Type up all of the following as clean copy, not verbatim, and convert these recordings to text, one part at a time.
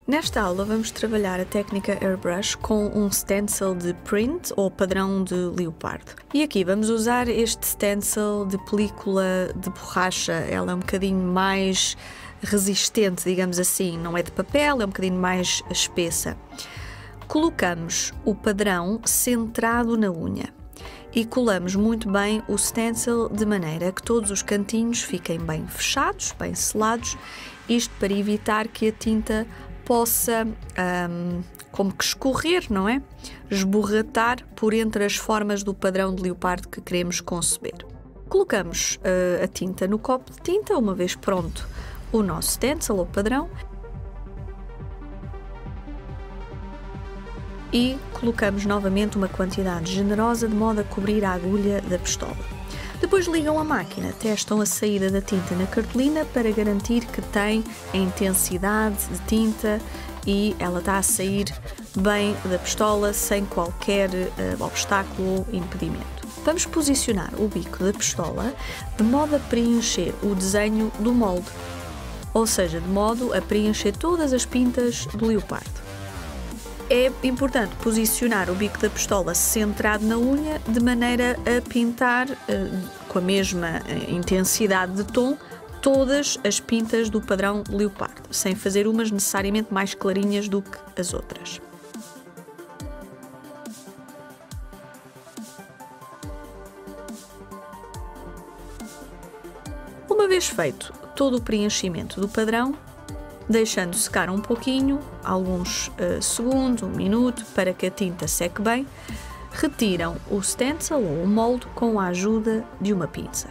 Nesta aula vamos trabalhar a técnica Airbrush com um stencil de print ou padrão de leopardo. E aqui vamos usar este stencil de película de borracha. Ela é um bocadinho mais resistente, digamos assim, não é de papel, é um bocadinho mais espessa. Colocamos o padrão centrado na unha e colamos muito bem o stencil de maneira que todos os cantinhos fiquem bem fechados, bem selados, isto para evitar que a tinta possa como que escorrer, não é? Esborratar por entre as formas do padrão de leopardo que queremos conceber. Colocamos a tinta no copo de tinta, uma vez pronto o nosso stencil ou padrão, e colocamos novamente uma quantidade generosa de modo a cobrir a agulha da pistola. Depois ligam a máquina, testam a saída da tinta na cartolina para garantir que tem a intensidade de tinta e ela está a sair bem da pistola sem qualquer obstáculo ou impedimento. Vamos posicionar o bico da pistola de modo a preencher o desenho do molde, ou seja, de modo a preencher todas as pintas do leopardo. É importante posicionar o bico da pistola centrado na unha de maneira a pintar com a mesma intensidade de tom todas as pintas do padrão leopardo, sem fazer umas necessariamente mais clarinhas do que as outras. Uma vez feito todo o preenchimento do padrão, deixando secar um pouquinho, alguns segundos, um minuto, para que a tinta seque bem, retiram o stencil ou o molde com a ajuda de uma pinça.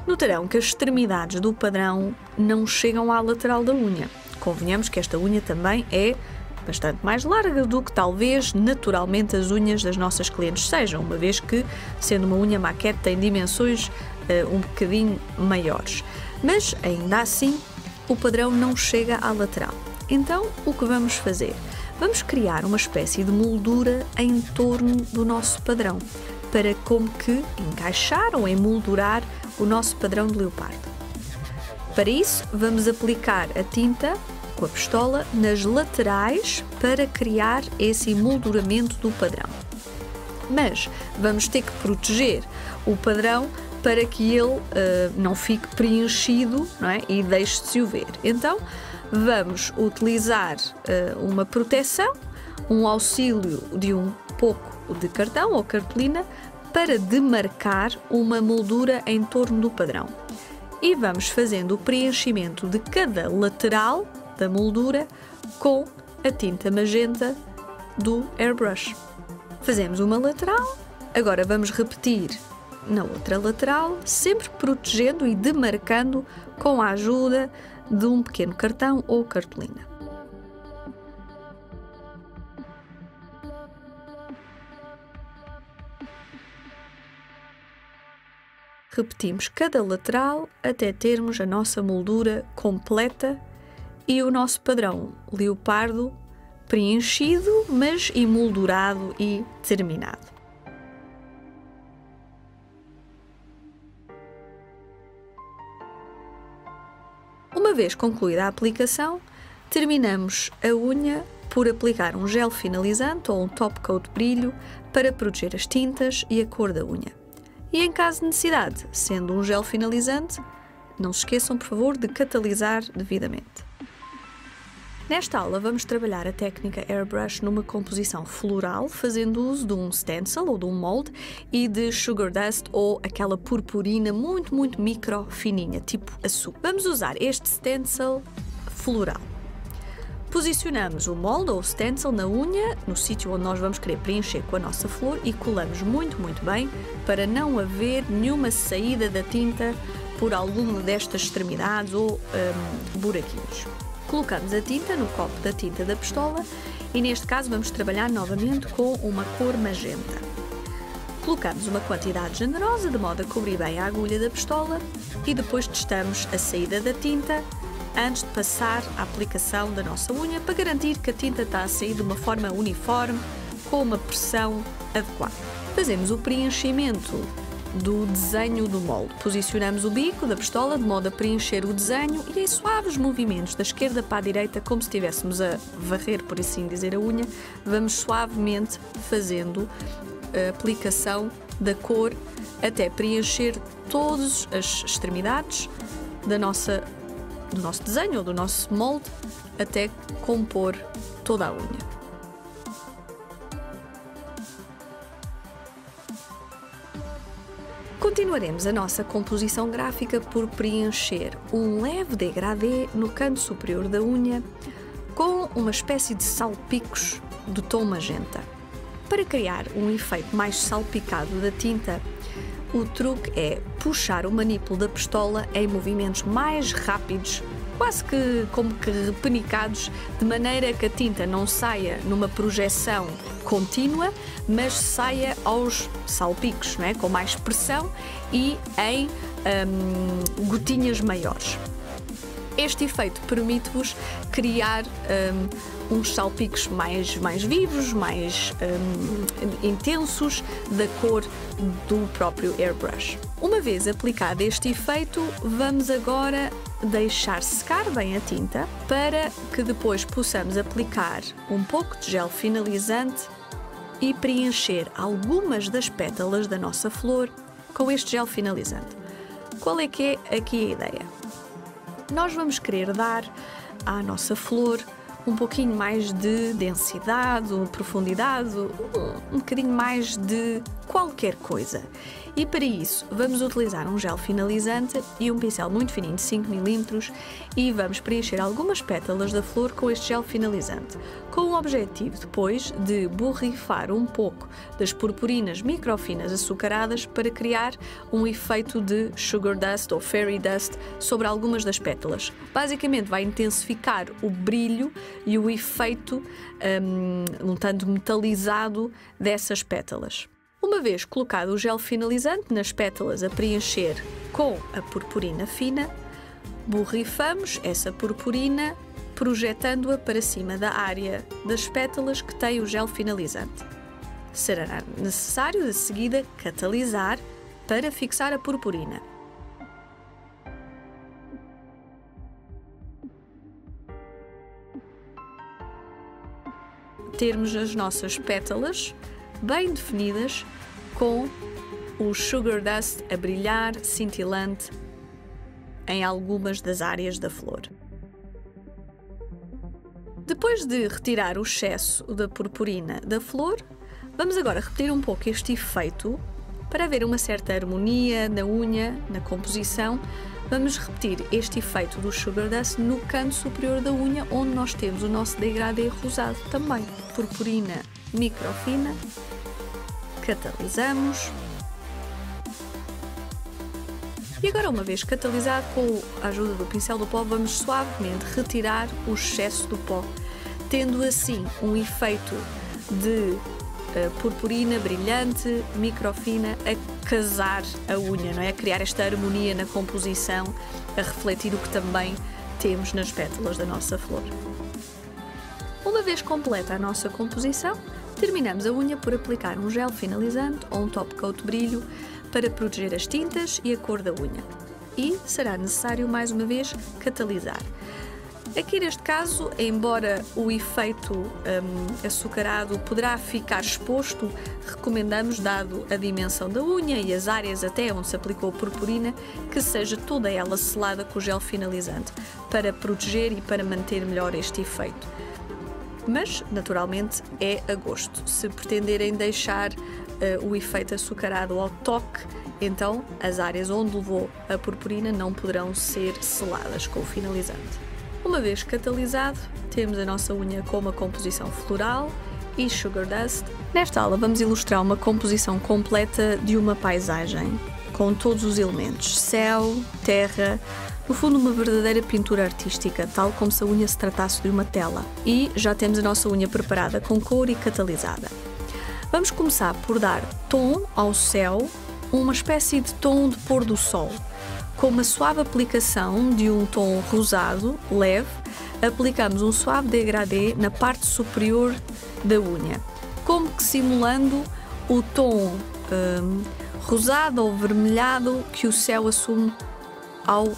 Notarão que as extremidades do padrão não chegam à lateral da unha. Convenhamos que esta unha também é bastante mais larga do que talvez naturalmente as unhas das nossas clientes sejam, uma vez que, sendo uma unha maquete, tem dimensões um bocadinho maiores. Mas, ainda assim, o padrão não chega à lateral. Então, o que vamos fazer? Vamos criar uma espécie de moldura em torno do nosso padrão, para como que encaixar ou emoldurar o nosso padrão de leopardo. Para isso, vamos aplicar a tinta com a pistola nas laterais para criar esse emolduramento do padrão. Mas vamos ter que proteger o padrão para que ele não fique preenchido, não é? E deixe-se o ver. Então, vamos utilizar uma proteção, um auxílio de um pouco de cartão ou cartolina para demarcar uma moldura em torno do padrão. E vamos fazendo o preenchimento de cada lateral da moldura com a tinta magenta do Airbrush. Fazemos uma lateral, agora vamos repetir na outra lateral, sempre protegendo e demarcando com a ajuda de um pequeno cartão ou cartolina. Repetimos cada lateral até termos a nossa moldura completa e o nosso padrão leopardo preenchido, mas emoldurado e terminado. Uma vez concluída a aplicação, terminamos a unha por aplicar um gel finalizante ou um top coat brilho para proteger as tintas e a cor da unha. E em caso de necessidade, sendo um gel finalizante, não se esqueçam, por favor, de catalisar devidamente. Nesta aula vamos trabalhar a técnica Airbrush numa composição floral, fazendo uso de um stencil ou de um molde e de sugar dust ou aquela purpurina muito micro fininha, tipo açúcar. Vamos usar este stencil floral. Posicionamos o molde ou o stencil na unha, no sítio onde nós vamos querer preencher com a nossa flor e colamos muito bem para não haver nenhuma saída da tinta por alguma destas extremidades ou buraquinhos. Colocamos a tinta no copo da tinta da pistola e neste caso vamos trabalhar novamente com uma cor magenta. Colocamos uma quantidade generosa de modo a cobrir bem a agulha da pistola e depois testamos a saída da tinta antes de passar a aplicação da nossa unha para garantir que a tinta está a sair de uma forma uniforme com uma pressão adequada. Fazemos o preenchimento do desenho do molde. Posicionamos o bico da pistola de modo a preencher o desenho e em suaves movimentos da esquerda para a direita, como se estivéssemos a varrer, por assim dizer, a unha, vamos suavemente fazendo a aplicação da cor até preencher todas as extremidades do nosso desenho ou do nosso molde, até compor toda a unha. Continuaremos a nossa composição gráfica por preencher um leve degradê no canto superior da unha com uma espécie de salpicos do tom magenta. Para criar um efeito mais salpicado da tinta, o truque é puxar o manipulo da pistola em movimentos mais rápidos, quase que como que repenicados, de maneira que a tinta não saia numa projeção contínua, mas saia aos salpicos, não é? Com mais pressão e em gotinhas maiores. Este efeito permite-vos criar uns salpicos mais vivos, mais intensos da cor do próprio airbrush. Uma vez aplicado este efeito, vamos agora deixar secar bem a tinta para que depois possamos aplicar um pouco de gel finalizante e preencher algumas das pétalas da nossa flor com este gel finalizante. Qual é que é aqui a ideia? Nós vamos querer dar à nossa flor um pouquinho mais de densidade, profundidade, um bocadinho mais de qualquer coisa. E para isso vamos utilizar um gel finalizante e um pincel muito fininho de 5 mm e vamos preencher algumas pétalas da flor com este gel finalizante, com o objetivo depois de borrifar um pouco das purpurinas microfinas açucaradas para criar um efeito de sugar dust ou fairy dust sobre algumas das pétalas. Basicamente vai intensificar o brilho e o efeito um tanto metalizado dessas pétalas. Uma vez colocado o gel finalizante nas pétalas a preencher com a purpurina fina, borrifamos essa purpurina projetando-a para cima da área das pétalas que tem o gel finalizante. Será necessário de seguida catalisar para fixar a purpurina. Termos as nossas pétalas bem definidas com o sugar dust a brilhar cintilante em algumas das áreas da flor. Depois de retirar o excesso da purpurina da flor, vamos agora repetir um pouco este efeito para haver uma certa harmonia na unha, na composição. Vamos repetir este efeito do sugar dust no canto superior da unha, onde nós temos o nosso degradê rosado também. Purpurina microfina, catalisamos e agora, uma vez catalisado, com a ajuda do pincel do pó, vamos suavemente retirar o excesso do pó, tendo assim um efeito de purpurina brilhante, microfina, a casar a unha, não é? A criar esta harmonia na composição, a refletir o que também temos nas pétalas da nossa flor. Uma vez completa a nossa composição, terminamos a unha por aplicar um gel finalizante ou um top coat brilho para proteger as tintas e a cor da unha. E será necessário, mais uma vez, catalisar. Aqui neste caso, embora o efeito açucarado poderá ficar exposto, recomendamos, dado a dimensão da unha e as áreas até onde se aplicou a purpurina, que seja toda ela selada com o gel finalizante, para proteger e para manter melhor este efeito. Mas, naturalmente, é a gosto. Se pretenderem deixar o efeito açucarado ao toque, então as áreas onde levou a purpurina não poderão ser seladas com o finalizante. Uma vez catalisado, temos a nossa unha com uma composição floral e sugar dust. Nesta aula vamos ilustrar uma composição completa de uma paisagem, com todos os elementos: céu, terra, no fundo uma verdadeira pintura artística, tal como se a unha se tratasse de uma tela. E já temos a nossa unha preparada com cor e catalisada. Vamos começar por dar tom ao céu, uma espécie de tom de pôr do sol. Com uma suave aplicação de um tom rosado, leve, aplicamos um suave degradê na parte superior da unha, como que simulando o tom rosado ou vermelhado que o céu assume ao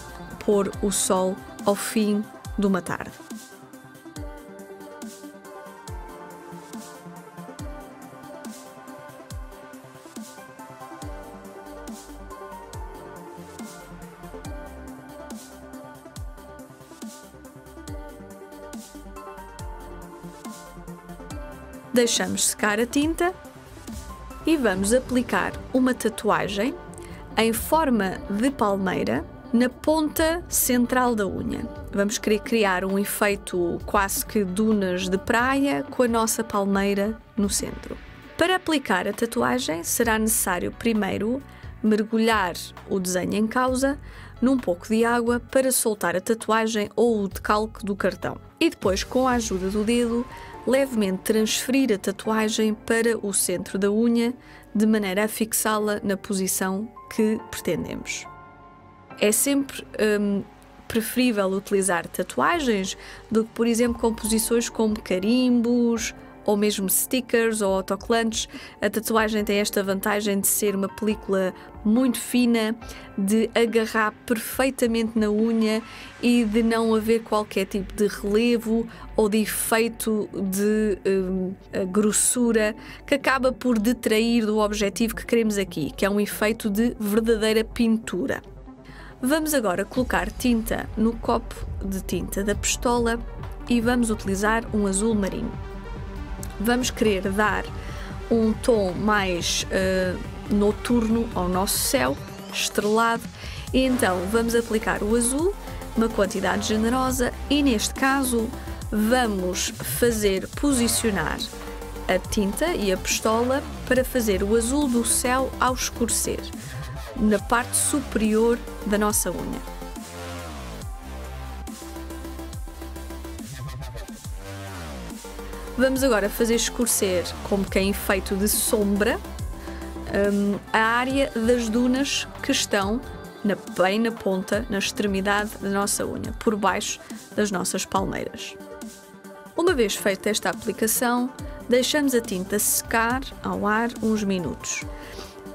pôr o sol ao fim de uma tarde. Deixamos secar a tinta e vamos aplicar uma tatuagem em forma de palmeira na ponta central da unha. Vamos querer criar um efeito quase que dunas de praia com a nossa palmeira no centro. Para aplicar a tatuagem será necessário primeiro mergulhar o desenho em causa num pouco de água para soltar a tatuagem ou o decalque do cartão. E depois, com a ajuda do dedo, levemente transferir a tatuagem para o centro da unha, de maneira a fixá-la na posição que pretendemos. É sempre preferível utilizar tatuagens do que, por exemplo, composições como carimbos ou mesmo stickers ou autocolantes. A tatuagem tem esta vantagem de ser uma película muito fina, de agarrar perfeitamente na unha e de não haver qualquer tipo de relevo ou de efeito de grossura que acaba por detrair do objetivo que queremos aqui, que é um efeito de verdadeira pintura. Vamos agora colocar tinta no copo de tinta da pistola e vamos utilizar um azul marinho. Vamos querer dar um tom mais noturno ao nosso céu, estrelado, e então vamos aplicar o azul, uma quantidade generosa, e neste caso vamos posicionar a tinta e a pistola para fazer o azul do céu ao escurecer, na parte superior da nossa unha. Vamos agora fazer escurecer, como que em efeito de sombra, a área das dunas que estão bem na ponta, na extremidade da nossa unha, por baixo das nossas palmeiras. Uma vez feita esta aplicação, deixamos a tinta secar ao ar uns minutos.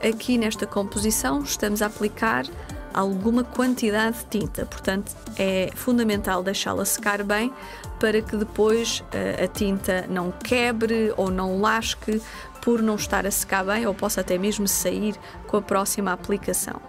Aqui nesta composição estamos a aplicar alguma quantidade de tinta, portanto é fundamental deixá-la secar bem para que depois a tinta não quebre ou não lasque por não estar a secar bem, ou possa até mesmo sair com a próxima aplicação.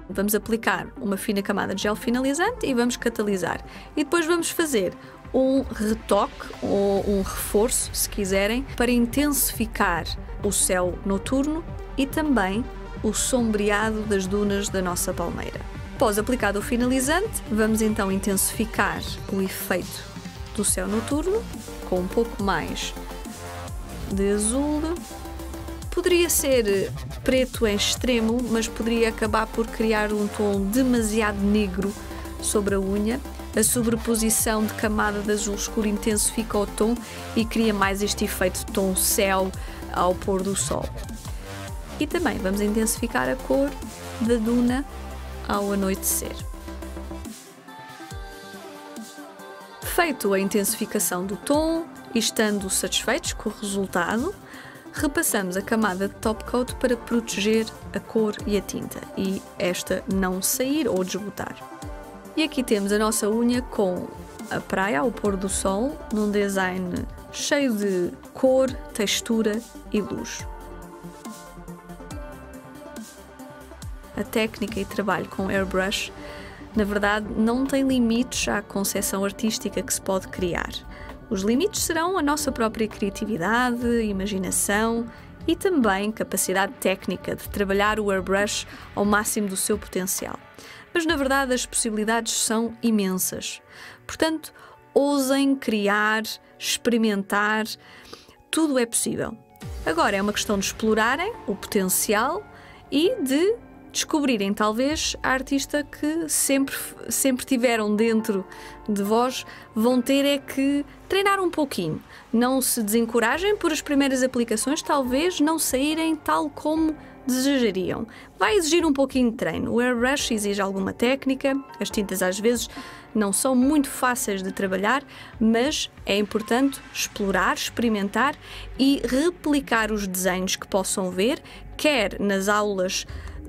Vamos aplicar uma fina camada de gel finalizante e vamos catalisar. E depois vamos fazer um retoque ou um reforço, se quiserem, para intensificar o céu noturno e também o sombreado das dunas da nossa palmeira. Após aplicado o finalizante, vamos então intensificar o efeito do céu noturno com um pouco mais de azul. Poderia ser preto em extremo, mas poderia acabar por criar um tom demasiado negro sobre a unha. A sobreposição de camada de azul escuro intensifica o tom e cria mais este efeito de tom céu ao pôr do sol. E também vamos intensificar a cor da duna ao anoitecer. Feito a intensificação do tom e estando satisfeitos com o resultado, repassamos a camada de top coat para proteger a cor e a tinta e esta não sair ou desbotar. E aqui temos a nossa unha com a praia ao pôr do sol, num design cheio de cor, textura e luz. A técnica e trabalho com airbrush, na verdade, não tem limites à concepção artística que se pode criar. Os limites serão a nossa própria criatividade, imaginação e também capacidade técnica de trabalhar o airbrush ao máximo do seu potencial. Mas, na verdade, as possibilidades são imensas. Portanto, ousem criar, experimentar, tudo é possível. Agora é uma questão de explorarem o potencial e de descobrirem talvez a artista que sempre tiveram dentro de vós. Vão ter é que treinar um pouquinho. Não se desencorajem por as primeiras aplicações, talvez não saírem tal como desejariam? Vai exigir um pouquinho de treino. O airbrush exige alguma técnica, as tintas às vezes não são muito fáceis de trabalhar, mas é importante explorar, experimentar e replicar os desenhos que possam ver, quer nas aulas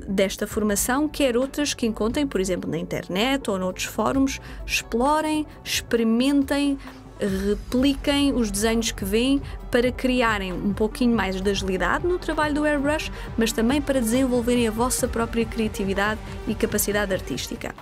desta formação, quer outras que encontrem, por exemplo, na internet ou noutros fóruns. Explorem, experimentem, repliquem os desenhos que veem para criarem um pouquinho mais de agilidade no trabalho do airbrush, mas também para desenvolverem a vossa própria criatividade e capacidade artística.